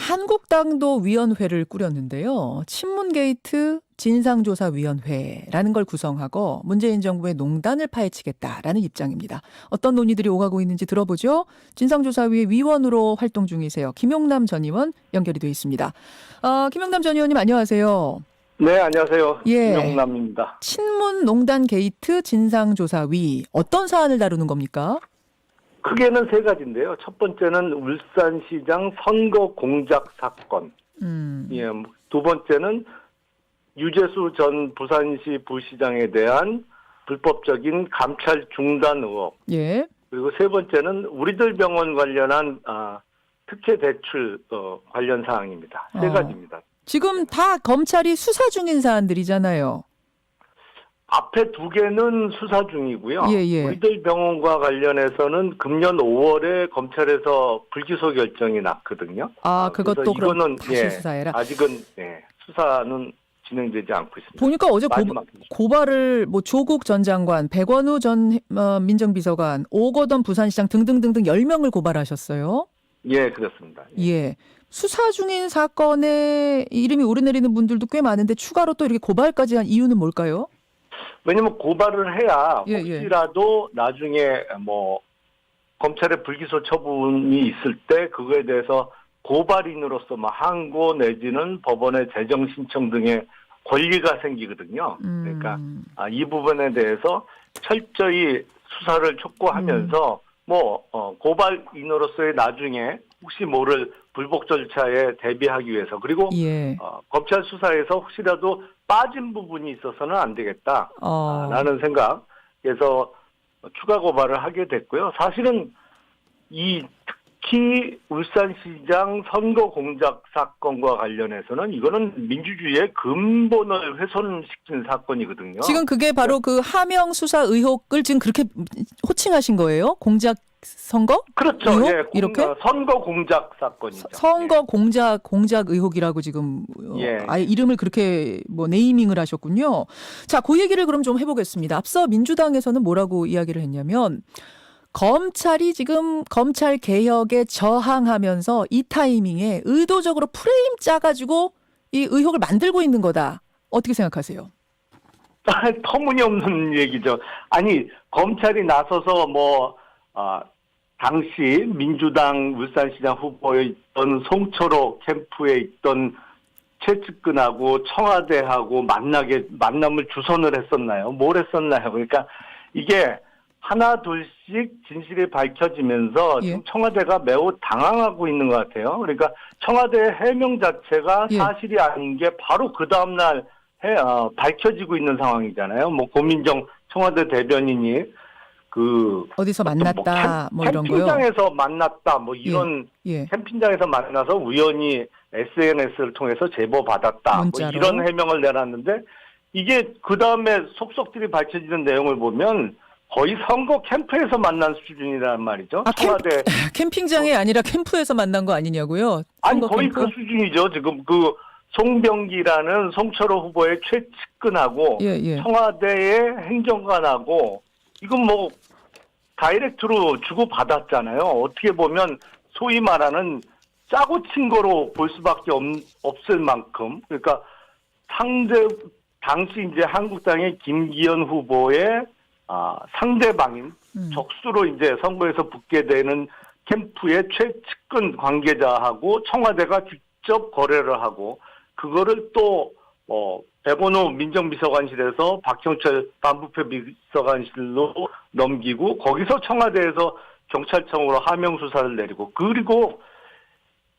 한국당도 위원회를 꾸렸는데요. 친문게이트 진상조사위원회라는 걸 구성하고 문재인 정부의 농단을 파헤치겠다라는 입장입니다. 어떤 논의들이 오가고 있는지 들어보죠. 진상조사위의 위원으로 활동 중이세요. 김용남 전 의원 연결이 되어 있습니다. 김용남 전 의원님 안녕하세요. 네, 안녕하세요. 예. 김용남입니다. 친문농단 게이트 진상조사위 어떤 사안을 다루는 겁니까? 크게는 세 가지인데요. 첫 번째는 울산시장 선거 공작 사건. 예, 두 번째는 유재수 전 부산시 부시장에 대한 불법적인 감찰 중단 의혹. 예. 그리고 세 번째는 우리들 병원 관련한 특혜 대출 관련 사항입니다. 세 가지입니다. 지금 다 검찰이 수사 중인 사안들이잖아요. 앞에 두 개는 수사 중이고요. 예. 우리들 병원과 관련해서는 금년 5월에 검찰에서 불기소 결정이 났거든요. 그것도 그럼 이거는 다시 수사해라. 아직은 수사는 진행되지 않고 있습니다. 보니까 어제 고발을 조국 전 장관, 백원우 전 민정비서관, 오거돈 부산시장 등등등등 10명을 고발하셨어요. 예, 그렇습니다. 예. 수사 중인 사건에 이름이 오르내리는 분들도 꽤 많은데 추가로 또 이렇게 고발까지 한 이유는 뭘까요? 왜냐면 고발을 해야 예. 혹시라도 나중에 검찰의 불기소 처분이 있을 때 그거에 대해서 고발인으로서 항고 내지는 법원의 재정 신청 등의 권리가 생기거든요. 그러니까 이 부분에 대해서 철저히 수사를 촉구하면서 고발인으로서의 나중에 혹시 모를 불복 절차에 대비하기 위해서 그리고 검찰 수사에서 혹시라도 빠진 부분이 있어서는 안 되겠다 라는 생각에서 추가 고발을 하게 됐고요. 사실은 특히 울산시장 선거 공작 사건과 관련해서는 이거는 민주주의의 근본을 훼손시킨 사건이거든요. 지금 그게 바로 그 하명 수사 의혹을 지금 그렇게 호칭하신 거예요? 공작 선거? 그렇죠. 의혹? 예, 이렇게? 선거 공작 사건이죠. 선거 공작 의혹이라고 지금 아예 이름을 그렇게 네이밍을 하셨군요. 자, 그 얘기를 그럼 좀 해보겠습니다. 앞서 민주당에서는 뭐라고 이야기를 했냐면 검찰이 지금 검찰 개혁에 저항하면서 이 타이밍에 의도적으로 프레임 짜가지고 이 의혹을 만들고 있는 거다. 어떻게 생각하세요? 터무니없는 얘기죠. 아니 검찰이 나서서 당시 민주당 울산시장 후보에 있던 송철호 캠프에 있던 최측근하고 청와대하고 만남을 주선을 했었나요? 뭘 했었나요? 그러니까 이게 하나 둘씩 진실이 밝혀지면서 지금 청와대가 매우 당황하고 있는 것 같아요. 그러니까 청와대의 해명 자체가 사실이 아닌 게 바로 그 다음날 밝혀지고 있는 상황이잖아요. 고민정 청와대 대변인이 어디서 만났다 이런 거요? 캠핑장에서 만났다 이런 캠핑장에서 만나서 우연히 SNS를 통해서 제보 받았다 이런 해명을 내놨는데 이게 그 다음에 속속들이 밝혀지는 내용을 보면 거의 선거 캠프에서 만난 수준이란 말이죠. 청와대 캠핑장이 아니라 캠프에서 만난 거 아니냐고요? 아니 거의 캠프? 그 수준이죠. 지금 송병기라는 송철호 후보의 최측근하고 청와대의 행정관하고 이건 다이렉트로 주고받았잖아요. 어떻게 보면 소위 말하는 짜고 친 거로 볼 수밖에 없을 만큼 그러니까 당시 이제 한국당의 김기현 후보의 상대방인 적수로 이제 선거에서 붙게 되는 캠프의 최측근 관계자하고 청와대가 직접 거래를 하고 그거를 또 백원호 민정비서관실에서 박형철 반부패 비서관실로 넘기고 거기서 청와대에서 경찰청으로 하명 수사를 내리고 그리고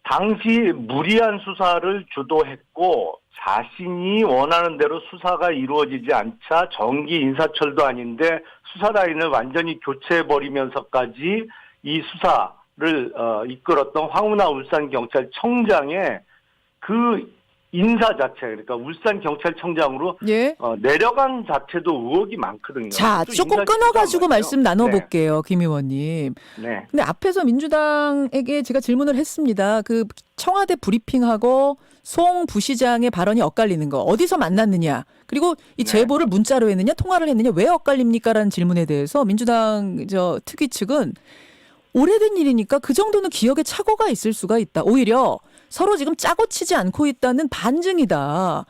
당시 무리한 수사를 주도했고 자신이 원하는 대로 수사가 이루어지지 않자 정기 인사철도 아닌데 수사 라인을 완전히 교체해버리면서까지 이 수사를 이끌었던 황운하 울산경찰청장의 그 인사 자체 그러니까 울산경찰청장으로 내려간 자체도 의혹이 많거든요. 자, 조금 끊어가지고 말씀 나눠볼게요. 김 의원님. 근데 앞에서 민주당에게 제가 질문을 했습니다. 그 청와대 브리핑하고 송 부시장의 발언이 엇갈리는 거 어디서 만났느냐 그리고 이 제보를 문자로 했느냐 통화를 했느냐 왜 엇갈립니까? 라는 질문에 대해서 민주당 특위 측은 오래된 일이니까 그 정도는 기억에 착오가 있을 수가 있다. 오히려 서로 지금 짜고 치지 않고 있다는 반증이다.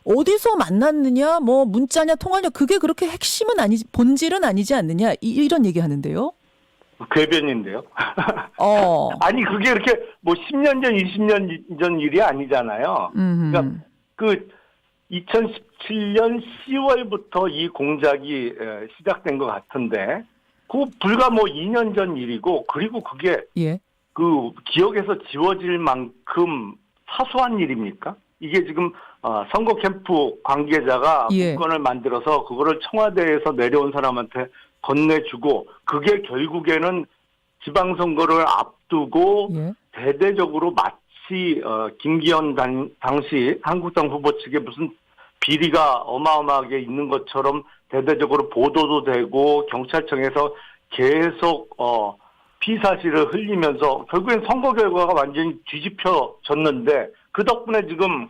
어디서 만났느냐, 뭐 문자냐, 통화냐, 그게 그렇게 핵심은 아니지, 본질은 아니지 않느냐, 이런 얘기 하는데요. 궤변인데요. 어. 아니 그게 이렇게 뭐 10년 전, 20년 전 일이 아니잖아요. 그러니까 그 2017년 10월부터 이 공작이 시작된 것 같은데, 그 불과 뭐 2년 전 일이고, 그리고 그게 예. 그 기억에서 지워질 만큼 사소한 일입니까? 이게 지금 선거 캠프 관계자가 예. 문건을 만들어서 그거를 청와대에서 내려온 사람한테 건네주고, 그게 결국에는 지방선거를 앞두고 예. 대대적으로 마치 김기현 당시 한국당 후보 측에 무슨 비리가 어마어마하게 있는 것처럼 대대적으로 보도도 되고, 경찰청에서 계속 피사실을 흘리면서 결국엔 선거 결과가 완전히 뒤집혀졌는데, 그 덕분에 지금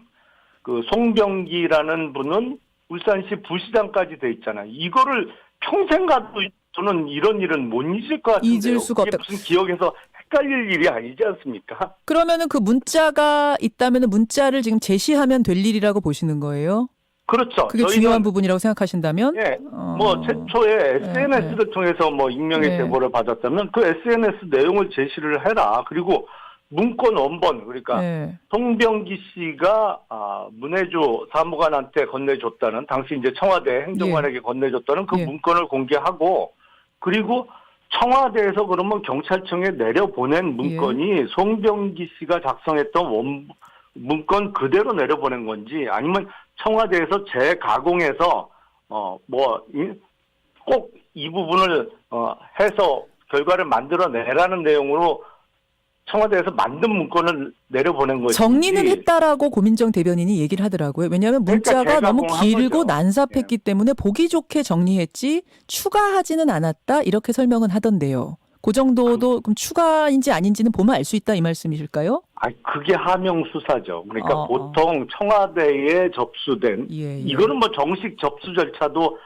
그 송병기라는 분은 울산시 부시장까지 돼 있잖아요. 이거를 평생 가도 저는 이런 일은 못 잊을 것 같은데요. 잊을 수가 없다. 무슨 기억에서 헷갈릴 일이 아니지 않습니까? 그러면은 그 문자가 있다면은 문자를 지금 제시하면 될 일이라고 보시는 거예요? 그렇죠. 그게 중요한 부분이라고 생각하신다면? 예, 뭐 최초에 SNS를 통해서 뭐 익명의 제보를 받았다면 그 SNS 내용을 제시를 해라. 그리고 문건 원본, 그러니까 송병기 씨가 문혜조 사무관한테 건네줬다는, 당시 이제 청와대 행정관에게 건네줬다는 그 문건을 공개하고, 그리고 청와대에서 그러면 경찰청에 내려보낸 문건이 송병기 씨가 작성했던 문건 그대로 내려보낸 건지, 아니면 청와대에서 재가공해서 꼭 이 부분을 해서 결과를 만들어내라는 내용으로 청와대에서 만든 문건을 내려보낸 것인지. 정리는 했다라고 고민정 대변인이 얘기를 하더라고요. 왜냐하면 문자가 그러니까 너무 길고 거죠. 난삽했기 때문에 보기 좋게 정리했지 추가하지는 않았다, 이렇게 설명은 하던데요. 그 정도도 그럼 추가인지 아닌지는 보면 알 수 있다, 이 말씀이실까요? 그게 하명 수사죠. 그러니까 보통 청와대에 접수된, 이거는 뭐 정식 접수 절차도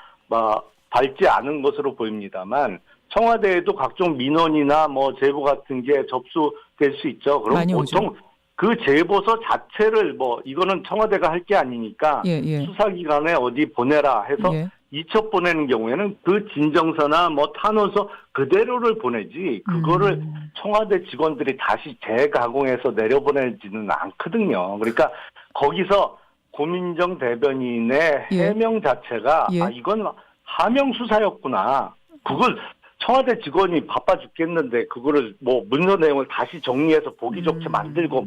밟지 않은 것으로 보입니다만, 청와대에도 각종 민원이나 뭐 제보 같은 게 접수될 수 있죠. 그럼 보통 그 제보서 자체를 이거는 청와대가 할 게 아니니까 수사기관에 어디 보내라 해서 이첩 보내는 경우에는 그 진정서나 탄원서 그대로를 보내지, 그거를 청와대 직원들이 다시 재가공해서 내려보내지는 않거든요. 그러니까 거기서 고민정 대변인의 해명 자체가 이건 하명 수사였구나. 그걸 청와대 직원이 바빠 죽겠는데 그거를 문서 내용을 다시 정리해서 보기 좋게 만들고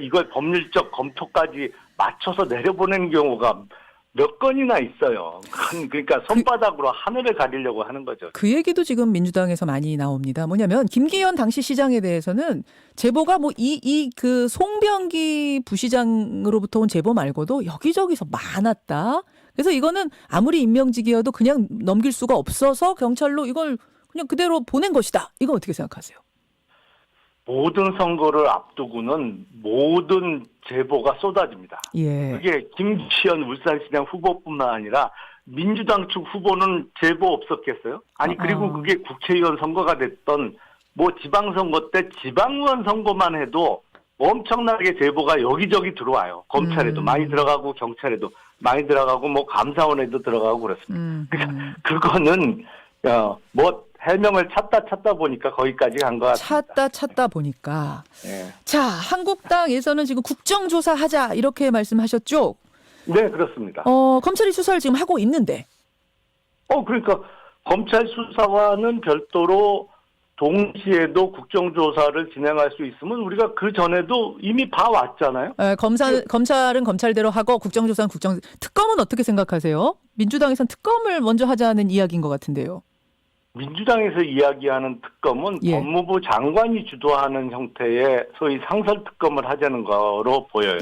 이걸 법률적 검토까지 맞춰서 내려보내는 경우가 몇 건이나 있어요. 그러니까 손바닥으로 하늘을 가리려고 하는 거죠. 그 얘기도 지금 민주당에서 많이 나옵니다. 뭐냐면 김기현 당시 시장에 대해서는 제보가 그 송병기 부시장으로부터 온 제보 말고도 여기저기서 많았다. 그래서 이거는 아무리 임명직이어도 그냥 넘길 수가 없어서 경찰로 이걸 그냥 그대로 보낸 것이다. 이건 어떻게 생각하세요? 모든 선거를 앞두고는 모든 제보가 쏟아집니다. 그게 김기현 울산시장 후보뿐만 아니라 민주당 측 후보는 제보 없었겠어요? 아니 그리고 그게 국회의원 선거가 됐던 지방선거 때 지방의원 선거만 해도 엄청나게 제보가 여기저기 들어와요. 검찰에도 많이 들어가고 경찰에도 많이 들어가고 감사원에도 들어가고 그렇습니다. 그러니까 그거는 해명을 찾다 보니까 거기까지 간 것 같습니다. 찾다 보니까. 자, 한국당에서는 지금 국정조사 하자, 이렇게 말씀하셨죠? 네, 그렇습니다. 검찰이 수사를 지금 하고 있는데. 그러니까 검찰 수사와는 별도로 동시에도 국정조사를 진행할 수 있으면 우리가 그 전에도 이미 봐왔잖아요. 검찰은 검찰대로 하고 국정조사는 특검은 어떻게 생각하세요? 민주당에서는 특검을 먼저 하자는 이야기인 것 같은데요. 민주당에서 이야기하는 특검은 법무부 장관이 주도하는 형태의 소위 상설 특검을 하자는 거로 보여요.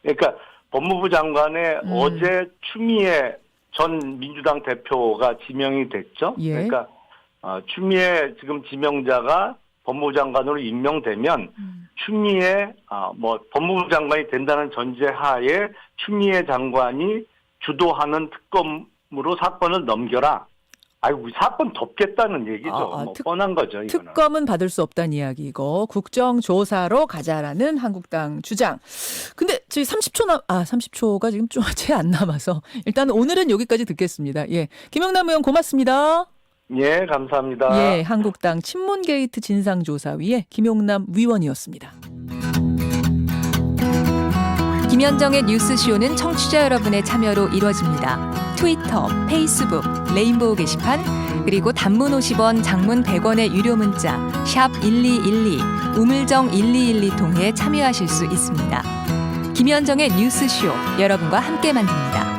그러니까 법무부 장관에 어제 추미애 전 민주당 대표가 지명이 됐죠. 그러니까 추미애 지금 지명자가 법무부 장관으로 임명되면 추미애 법무부 장관이 된다는 전제하에 추미애 장관이 주도하는 특검으로 사건을 넘겨라. 아이고, 사건 덮겠다는 얘기죠. 뭐 뻔한 거죠, 이거는. 특검은 받을 수 없다는 이야기고 국정조사로 가자라는 한국당 주장. 근데 저희 30초가 지금 좀 채 안 남아서 일단 오늘은 여기까지 듣겠습니다. 예, 김영남 의원 고맙습니다. 예, 감사합니다. 예, 한국당 친문게이트 진상조사위의 김용남 위원이었습니다. 김현정의 뉴스쇼는 청취자 여러분의 참여로 이루어집니다. 트위터, 페이스북, 레인보우 게시판, 그리고 단문 50원, 장문 100원의 유료 문자 샵 1212, 우물정 1212 통해 참여하실 수 있습니다. 김현정의 뉴스쇼, 여러분과 함께 만듭니다.